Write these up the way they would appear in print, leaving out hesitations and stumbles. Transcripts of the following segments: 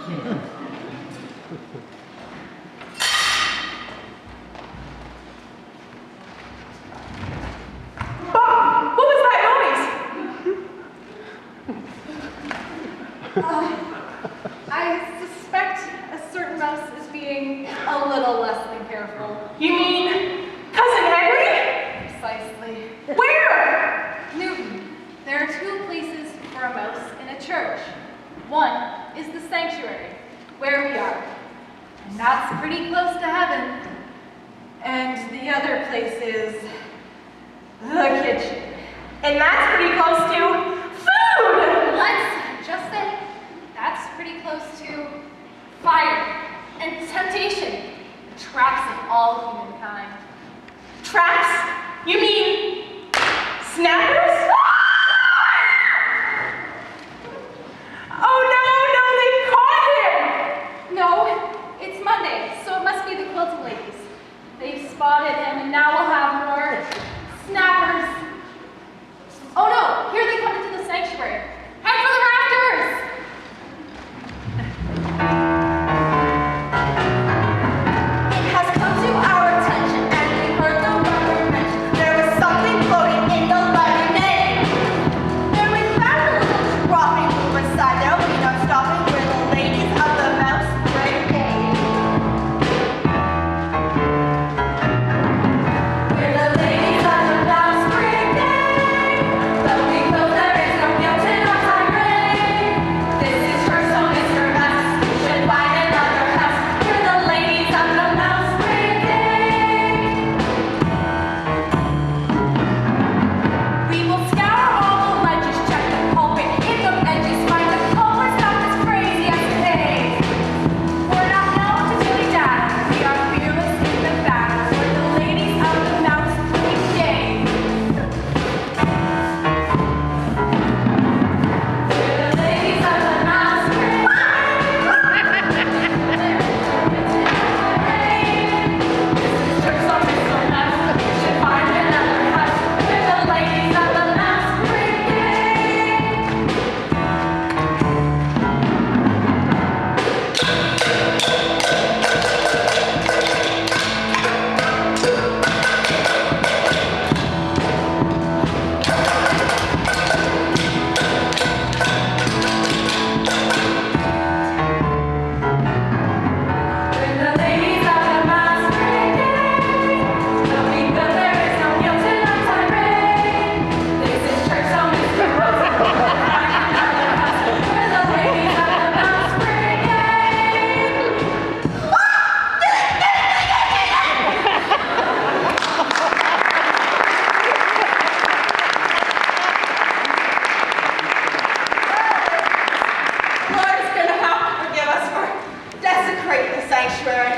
Bob, what was that noise? I suspect a certain mouse is being a little less than careful. You mean Cousin Henry? Precisely. Where? Newton, there are two places for a mouse in a church. One is the sanctuary, where we are, and that's pretty close to heaven. And the other place is the kitchen. And that's pretty close to food! Let's just say that's pretty close to fire and temptation, the traps of all humankind. Traps? You mean snappers? Oh no, they caught him! No, it's Monday, so it must be the quilting ladies. They've spotted him, and now we'll have more snappers. Oh no, here they come into the sanctuary. Head for the rafters! It has come to our attention, and we heard the rumor mentioned. There was something floating in the lemonade. Then we found a little dropping beside. There'll be no stopping. We're the ladies of the Mouse Brigade. We're the ladies of the Mouse Brigade. But because there is no guilt in our tirade, this is her song, it's her mouse. You should find another house. We're the ladies of the Mouse Brigade. We will scour all the ledges, check the pulpit, hit the edges, find the culprits, not as crazy as today. We're not known to dilly dally. We are fearless in the battle. We're the ladies of the Mouse Brigade. We're the ladies of the Mouse Brigade. This is church song, it's so nice. You should find another house. We're the ladies of the Mouse Brigade. We're the ladies of the Mouse Brigade. But because there is no guilt in our tirade, this is church song, it's the rose. We're the ladies of the Mouse Brigade. Lord's gonna have to forgive us for desecrating the sanctuary.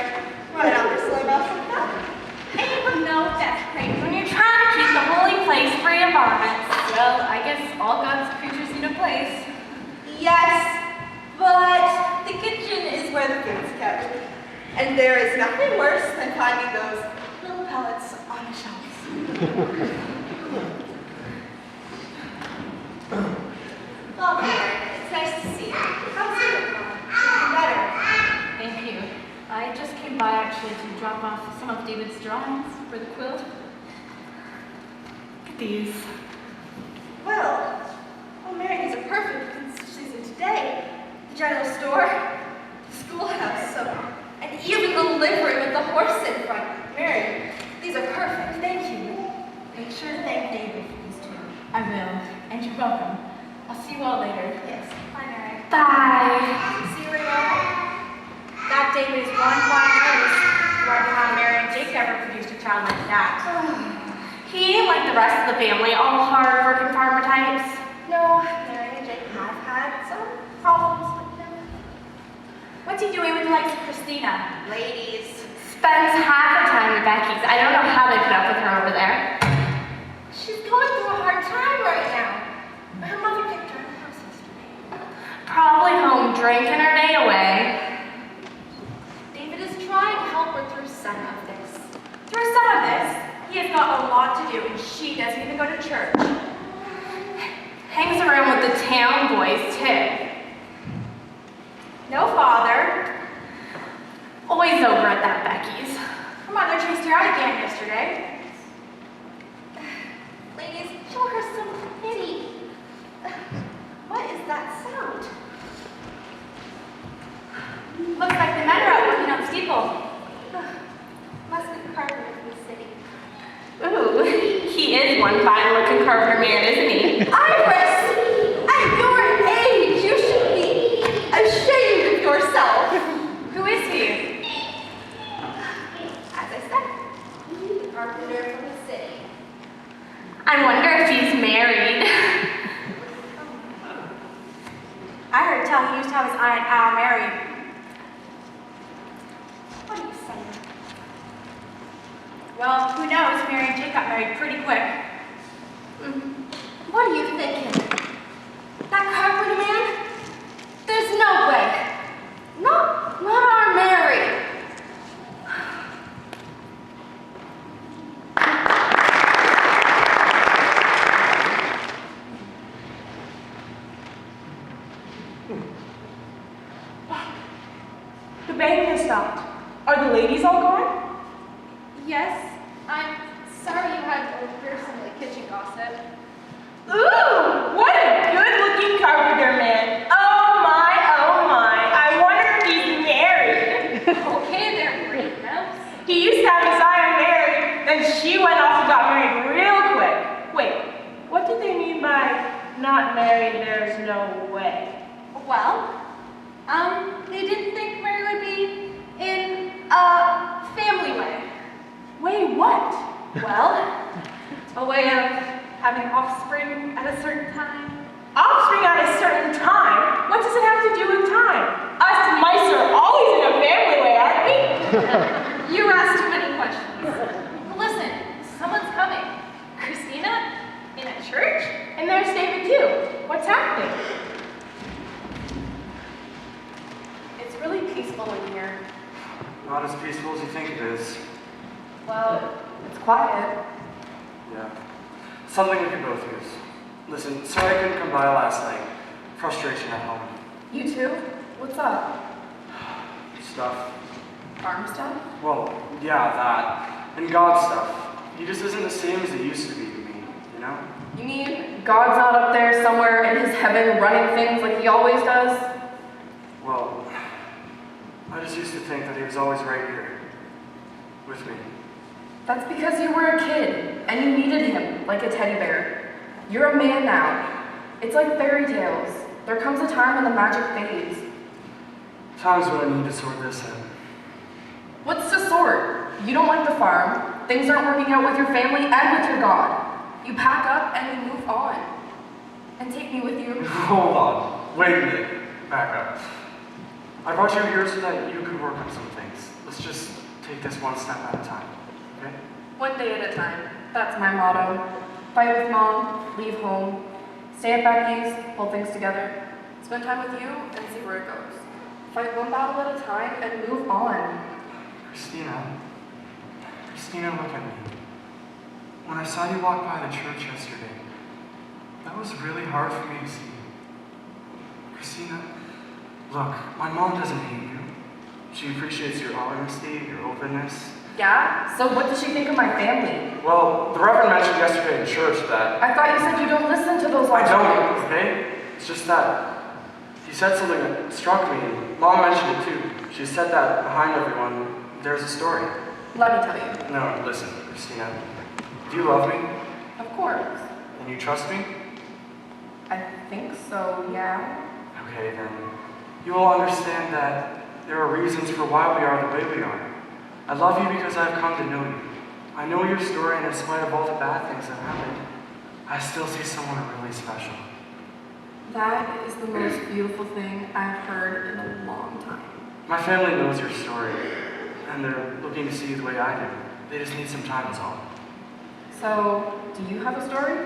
Running out this little mouse like that. Ain't no desecrating when you're trying to keep the holy place free of varmints. Well, I guess all God's creatures need a place. Yes, but the kitchen is where the food's kept. And there is nothing worse than finding those little pellets on the shelves. Well, Mary, it's nice to see you. How's it going? Better. Thank you. I just came by actually to drop off some of David's drawings for the quilt. Look at these. Well, oh, Mary, these are perfect season today. The general store, the schoolhouse, and even the livery with the horse in front. Mary, these are perfect. Thank you. Make sure to thank David for these two. I will. And you're welcome. I'll see you all later. Yes. Bye, Mary. Bye. See you later. That David is one fine artist. Wonder how Mary and Jake ever produced a child like that. He, like the rest of the family, all hard-working farmer types. No, Mary and Jake have had some problems with them. What's he doing with the likes of Christina? Ladies. Spends half her time with Becky's. I don't know how they put up with her over there. She's going through a hard time right now. Her mother kicked her in the house yesterday. Probably home drinking her day away. David is trying to help her through some of this. Through some of this, he has got a lot to do, and she doesn't even go to church. Hangs around with the town boys, too. No father. Always over at that Becky's. Her mother chased her out again yesterday. Ladies, show her some pity. What is that sound? Looks like the men are out working on the steeple. Must be Carter from the city. Ooh, he is one fine-looking carpenter man, isn't he? Iris! At your age, you should be ashamed of yourself. Who is he? As I said, the carpenter from the city. I wonder if he's married. I heard tell he used to have his Aunt Al married. What are you saying? Well, who knows? Mary and Jake got married pretty quick. What are you thinking? That carpenter man? There's no way. Not our Mary. The banging has stopped. Are the ladies all gone? Yes, I'm sorry you had to overhear some of the kitchen gossip. Ooh, what a good-looking carpenter man. Oh my, I wonder if he's married. Okay there, Pretty Mouse. He used to have his eye on Mary, then she went off and got married real quick. Wait, what did they mean by not married, there's no way? Well, they didn't think Mary would be in a family way. Wait, what? Well, a way of having offspring at a certain time. Offspring at a certain time? What does it have to do with time? Us mice are always in a family way, aren't we? You asked too many questions. Listen, someone's coming. Christina? In a church? And there's David too. What's happening? It's really peaceful in here. Not as peaceful as you think it is. Well, it's quiet. Yeah. Something we could both use. Listen, sorry I couldn't come by last night. Frustration at home. You too? What's up? Stuff. Farm stuff? Well, yeah, that. And God stuff. He just isn't the same as he used to be to me, you know? You mean God's not up there somewhere in his heaven running things like he always does? Well, I just used to think that he was always right here. With me. That's because you were a kid and you needed him like a teddy bear. You're a man now. It's like fairy tales. There comes a time when the magic fades. Times when I need to sort this out. What's to sort? You don't like the farm. Things aren't working out with your family and with your God. You pack up and you move on. And take me with you. Hold on. Wait a minute. Back up. I brought you here so that you could work on some things. Let's just take this one step at a time, okay? One day at a time. That's my motto. Fight with mom, leave home, stay at Becky's, hold things together, spend time with you, and see where it goes. Fight one battle at a time and move on. Christina, look at me. When I saw you walk by the church yesterday, that was really hard for me to see. Christina, look, my mom doesn't hate you. She appreciates your honesty, your openness. Yeah? So what does she think of my family? Well, the Reverend mentioned yesterday in church that I thought you said you don't listen to those I lectures. don't, okay? It's just that he said something that struck me, and Mom mentioned it too. She said that behind everyone, there's a story. Let me tell you. No, listen, Christina. Do you love me? Of course. And you trust me? I think so, yeah. Okay, then. You will understand that there are reasons for why we are the way we are. I love you because I've come to know you. I know your story, and in spite of all the bad things that happened, I still see someone really special. That is the most beautiful thing I've heard in a long time. My family knows your story, and they're looking to see you the way I do. They just need some time, is all. So, do you have a story?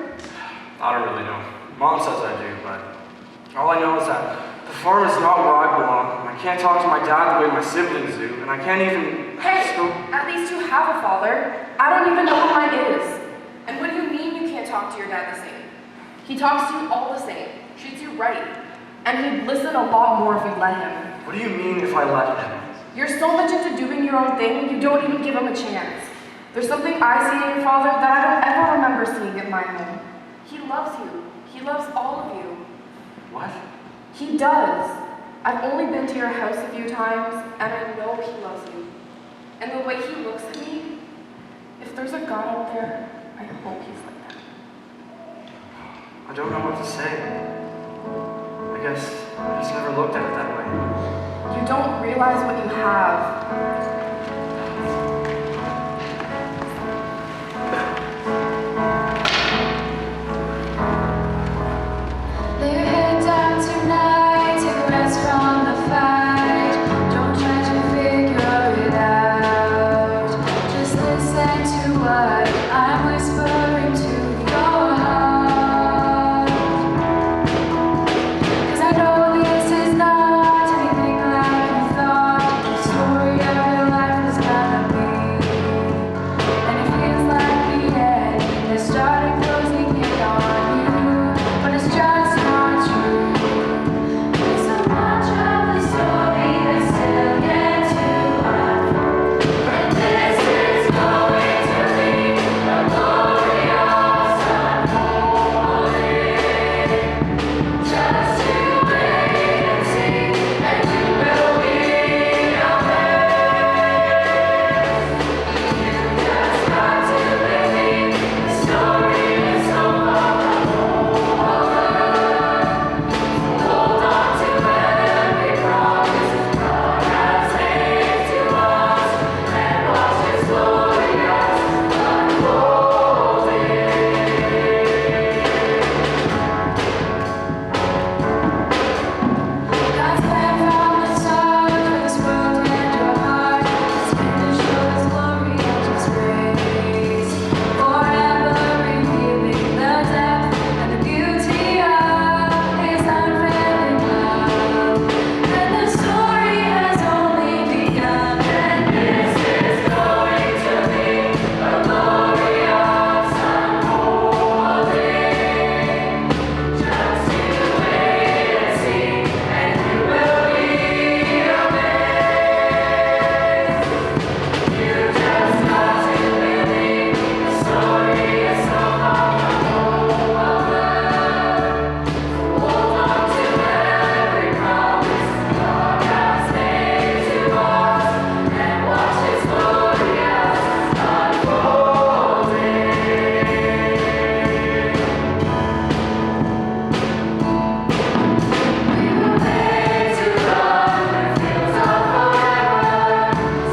I don't really know. Mom says I do, but all I know is that the farm is not where I belong. I can't talk to my dad the way my siblings do, and I can't even... Hey, at least you have a father. I don't even know who mine is. And what do you mean you can't talk to your dad the same? He talks to you all the same, treats you right, and he'd listen a lot more if we let him. What do you mean if I let him? You're so much into doing your own thing, you don't even give him a chance. There's something I see in your father that I don't ever remember seeing at my home. He loves you. He loves all of you. What? He does. I've only been to your house a few times, and I know he loves you. And the way he looks at me, if there's a God out there, I hope he's like that. I don't know what to say. I guess I just never looked at it that way. You don't realize what you have. Lay your head down tonight, take a rest from the fight. Don't try to figure it out. Just listen to what I'm whispering to your heart. 'Cause I know this is not anything like you thought. The story of your life is gonna be, and it feels like the end is starting closing in on you, but it's just not true. There's so much of the story that's still yet to unfold, and this is going to be a glorious unfolding. Just to wait and see, and you will be amazed. You just got to believe the story is so far from over. Hold on to every promise God has made to us, and watch His glorious unfolding. God's plan from the start for this world and your heart has been to show His glory and His grace, forever revealing the depth and the beauty of His unfailing love. And the story has only begun, and this is going to be a glorious unfolding. Just to wait and see, and you will be amazed. You just got to believe the story is so far from over. Hold on to every promise God has made to us, and watch His glorious unfolding. We will make to run where fields of forever,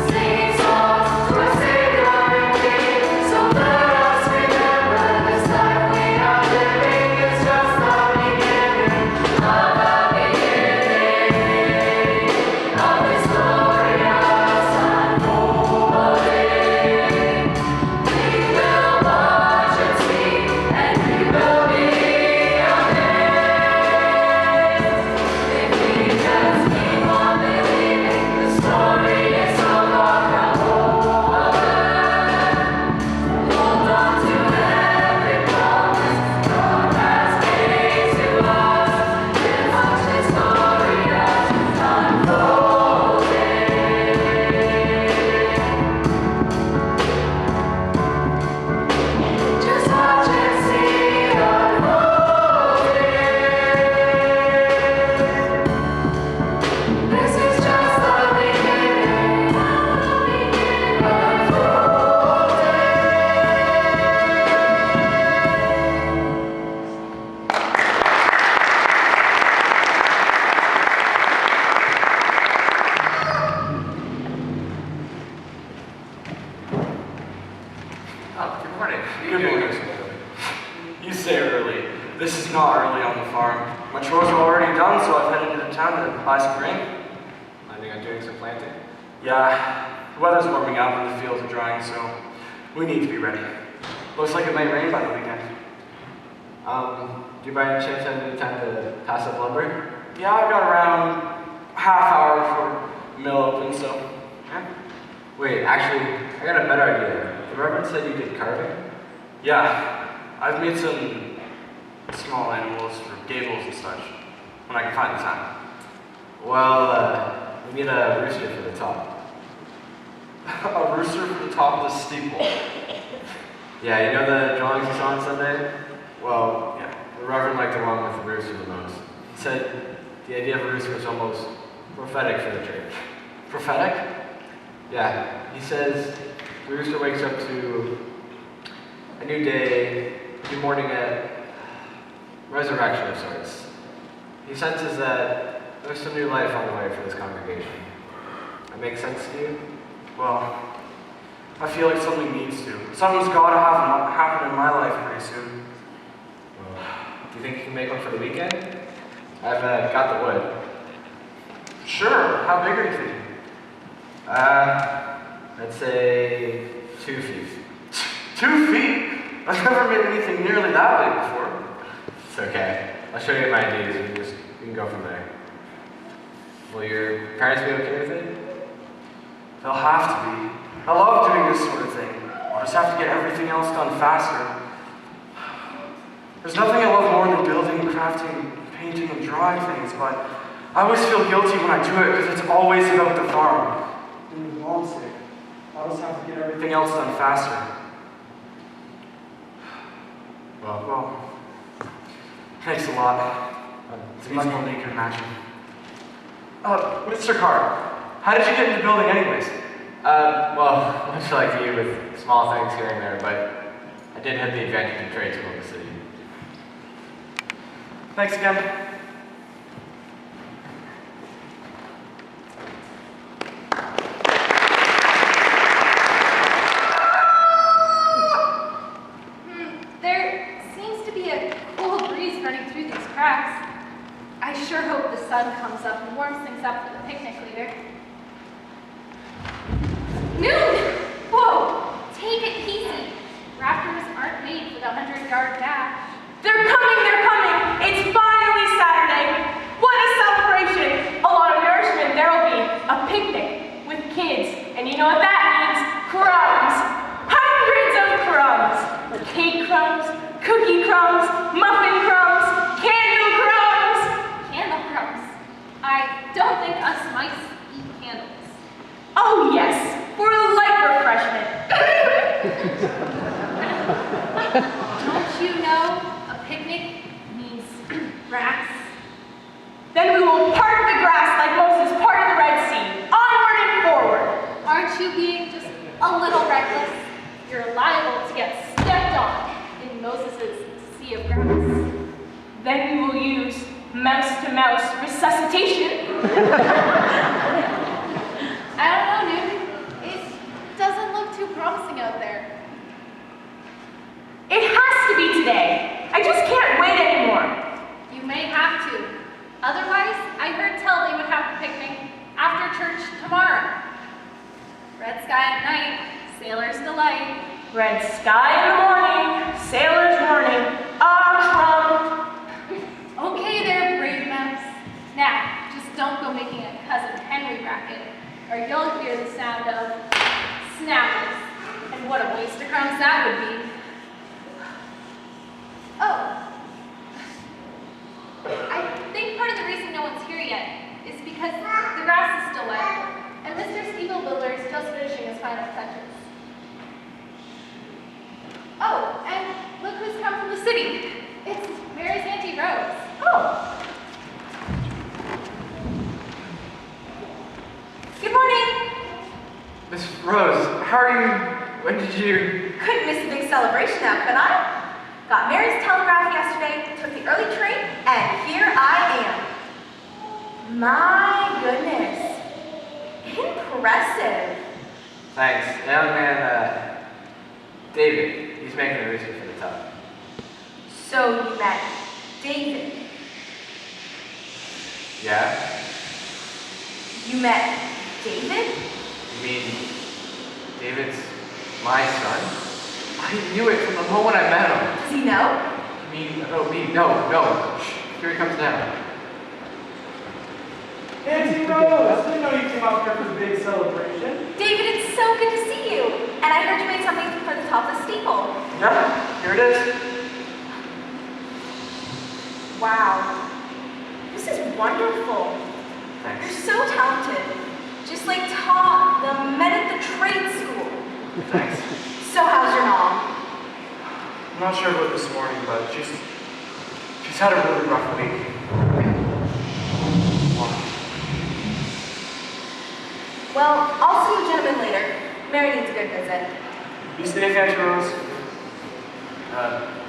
singing songs to our Savior and King. So let us remember this life we are living is just the beginning of this glorious unfolding. We will watch and see, and we will be amazed. If we just keep on believing, the story is so far from over. Hold on to every promise God has made to us, and watch His glorious unfolding. Just watch and see unfolding. This is just the beginning, Oh, good morning. Good morning. You say early. This is not early on the farm. My chores are already done, so I've headed into town to buy some grain. Planning on doing some planting? Yeah, the weather's warming up and the fields are drying, so we need to be ready. Looks like it might rain by the weekend. Do you by any chance have any time to pass up lumber? Yeah, I've got around half hour before mill opens, so yeah. Wait, actually, I got a better idea. The Reverend said you did carving? Yeah, I've made some small animals for gables and such, when I can find the time. Well, we need a rooster for the top. A rooster for the top of the steeple. Yeah, you know the drawings you saw on Sunday? Well, yeah, the Reverend liked the one with the rooster the most. He said the idea of a rooster was almost prophetic for the church. Prophetic? Yeah, he says the rooster wakes up to a new day, a new morning at resurrection of sorts. He senses that there's some new life on the way for this congregation. That makes sense to you? Well, I feel like something needs to. Something's got to happen in my life pretty soon. Well, do you think you can make one for the weekend? I've got the wood. Sure, how big are you thinking? I'd say 2 feet. 2 feet? I've never made anything nearly that big before. It's okay. I'll show you my ideas and we can go from there. Will your parents be okay with it? They'll have to be. I love doing this sort of thing. I'll just have to get everything else done faster. There's nothing I love more than building, crafting, painting, and drawing things, but I always feel guilty when I do it because it's always about the farm. And with Mom's sake, I'll just have to get everything else done faster. Well, thanks a lot. It's much more than you can imagine. Mr. Carr, how did you get into building anyways? Well, much like you with small things here and there, but I did have the advantage of trade school in the city. Thanks again. There seems to be a cool breeze running through these cracks. I sure hope the sun comes up and warms things up for the picnic later. Noon! Whoa! Take it easy. Rafters aren't made for the 100-yard dash. They're coming, they're coming! It's finally Saturday! What a celebration! A lot of nourishment, there'll be a picnic with kids. And you know what that means? Crumbs! Hundreds of crumbs! Like cake crumbs, cookie crumbs, muffin crumbs, candle crumbs! Candle crumbs. I don't think us mice eat candles. Oh yes, for a light refreshment. Don't you know a picnic means grass? Then we will part the grass like Moses parted the Red Sea. Onward and forward. Aren't you being just a little reckless? You're liable to get stepped on in Moses' sea of grass. Then we will use mouse-to-mouse resuscitation. I don't know, Newt. It doesn't look too promising out there. It has to be today. I just can't wait anymore. You may have to. Otherwise, I heard tell they would have the picnic after church tomorrow. Red sky at night, sailor's delight. Red sky in the morning, sailor's warning. Ah, crumb. Okay there, brave mouse. Now, just don't go making a Cousin Henry racket, or you'll hear the sound of snappers. And what a waste of crumbs that would be. Oh. I think part of the reason no one's here yet is because the grass is still wet, and Mr. Steeple Builder is just finishing his final touches. Oh, and look who's come from the city. It's Mary's Auntie Rose. Oh. Good morning. Miss Rose, how are you? When did you? Couldn't miss the big celebration now, could I? Got Mary's telegraph yesterday, took the early train, and here I am. My goodness. Impressive. Thanks. The young man, David, he's making a rooster for the top. So you met David. Yeah? You met David? You mean David's my son? I knew it from the moment I met him. Does he know? You mean about me? No. Shh. Here he comes now. Auntie Rose, I didn't know you came out here for the big celebration. David, it's so good to see you. And I heard you made something for the top of the steeple. Yeah, here it is. Wow. This is wonderful. You're so talented. Just like Tom, the men at the trade school. Thanks. So how's your mom? I'm not sure about this morning, but she's had a really rough week. Well, I'll see you gentlemen later. Mary needs a good visit. Be safe, Auntie Rose.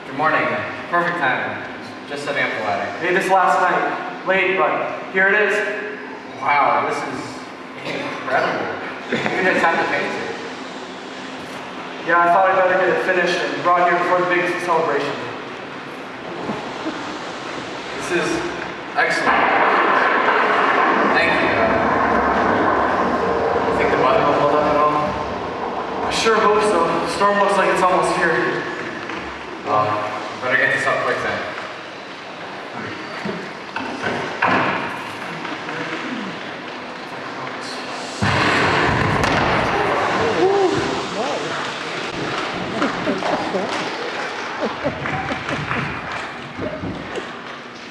Good morning. Perfect time. Just setting up the ladder. Made this last night. Late, but here it is. Wow, this is incredible. You even had time to paint it. Yeah, I thought I'd better get it finished and brought here before the big celebration. This is excellent. Thank you. You think the weather will hold up at all? I sure hope so. The storm looks like it's almost here. Better get this up quick then.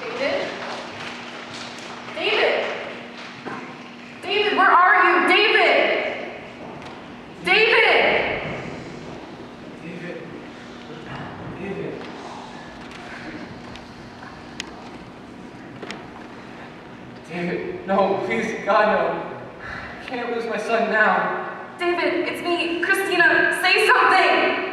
David? David? David, where are you? David! David! David, no, please, God, no. I can't lose my son now. David, it's me, Christina. Say something!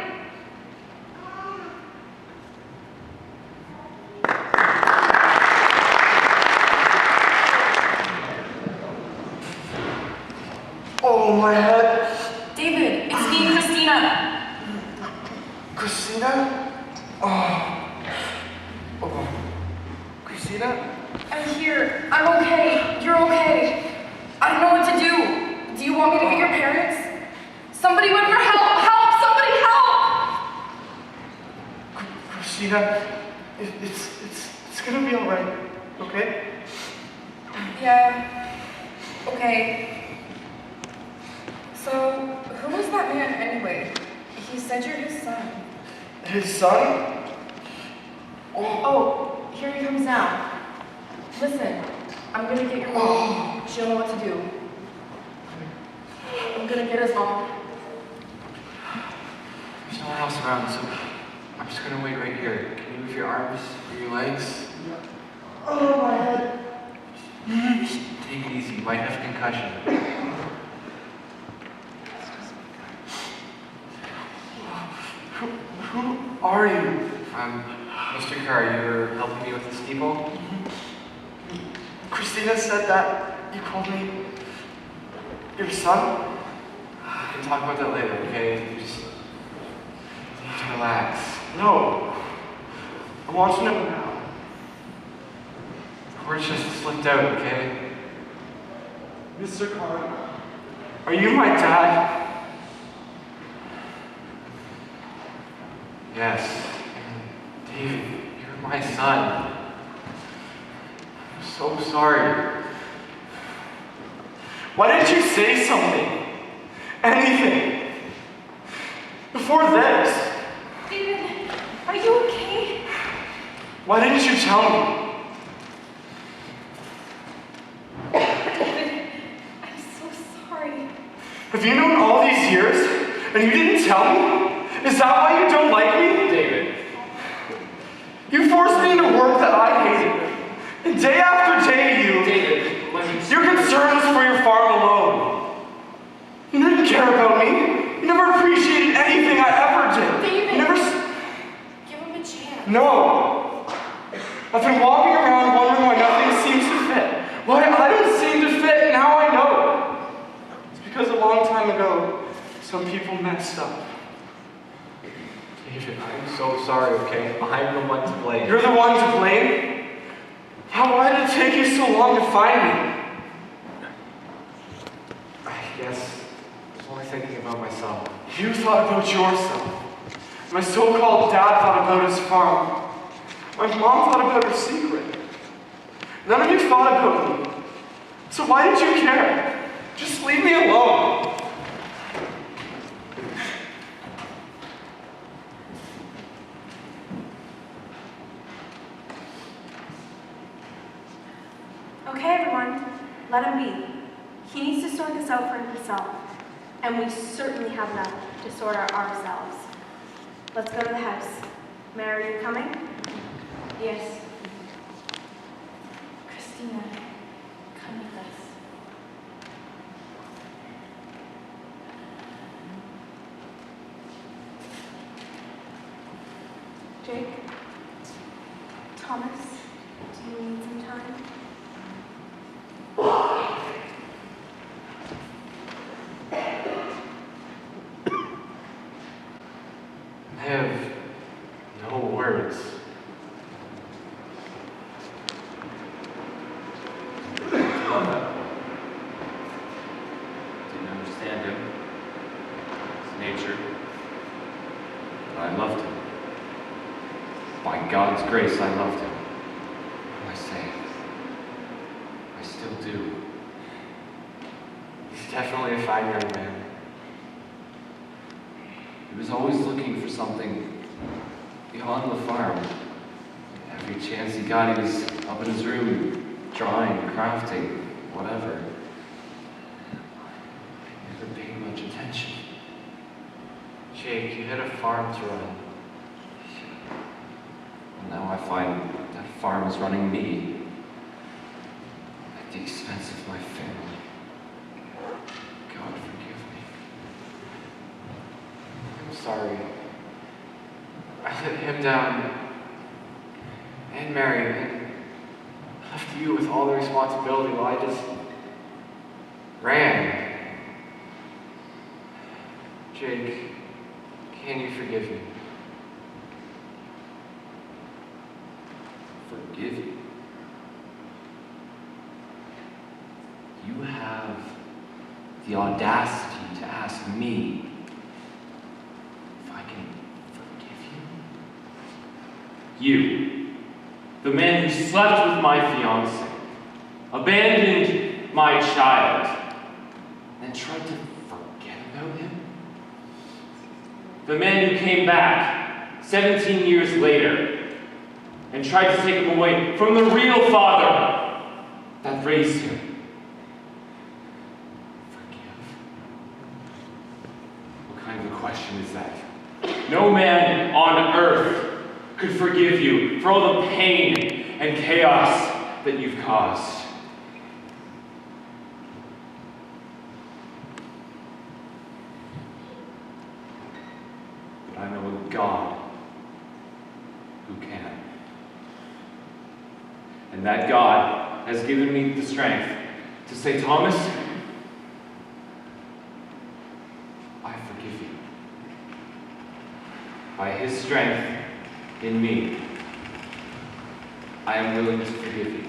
Oh, my head. David, it's me, Christina. Christina? Oh. Christina? I'm here. I'm okay. You're okay. I don't know what to do. Do you want me to get your parents? Somebody went for help! Help! Somebody help! Christina, it's gonna be alright, okay? Yeah. Okay. So, who was that man anyway? He said you're his son. His son? Oh, here he comes now. Listen, I'm gonna get your mom. She'll know what to do. I'm gonna get his mom. There's no one else around, so I'm just gonna wait right here. Can you move your arms or your legs? Oh, my head. Just take it easy. You might have concussion. Who are you? I'm Mr. Carr. You were helping me with the steeple? Christina said that you called me your son? We can talk about that later, okay? You just need to relax. No. I want to know now. The words just slipped out, okay? Mr. Carr, are you my dad? Yes. David, you're my son. I'm so sorry. Why didn't you say something? Anything? Before this? David, are you okay? Why didn't you tell me? David, I'm so sorry. Have you known all these years and you didn't tell me? Is that why you don't like me? David. You forced me into work that I hated. And day after day David, let me... your concern was for your farm alone. You didn't care about me. You never appreciated anything I ever did. David. You never... Give him a chance. No. I've been walking around wondering why nothing seems to fit. Why I don't seem to fit, now I know. It's because a long time ago, some people messed up. David, I'm so sorry, okay? I'm the one to blame. You're the one to blame? Why did it take you so long to find me? I guess I was only thinking about myself. You thought about yourself. My so-called dad thought about his farm. My mom thought about her secret. None of you thought about me. So why did you care? Just leave me alone. Okay, everyone, let him sort this out for himself, and we certainly have enough to sort out ourselves. Let's go to the house. Mary, are you coming? Yes. Christina, come with us. Jake? Thomas? Do you need some time? I have no words. I love that. Didn't understand him, his nature, but I loved him. By God's grace, I loved him. I say, I still do. He's definitely a fine young man. He was always looking for something beyond the farm. Every chance he got, he was up in his room, drawing, crafting, whatever. I never paid much attention. Jake, you had a farm to run. And now I find that farm is running me at the expense of my family. God forgive me. I'm sorry. I let him down. And Mary, and left you with all the responsibility while I just ran. Jake, can you forgive me? Forgive you. You have the audacity to ask me if I can forgive you? You, the man who slept with my fiancée, abandoned my child, and tried to forget about him? The man who came back 17 years later and tried to take him away from the real father that raised him. Forgive? What kind of a question is that? No man on earth could forgive you for all the pain and chaos that you've caused. But I know a God who can. And that God has given me the strength to say, Thomas, I forgive you. By his strength in me, I am willing to forgive you.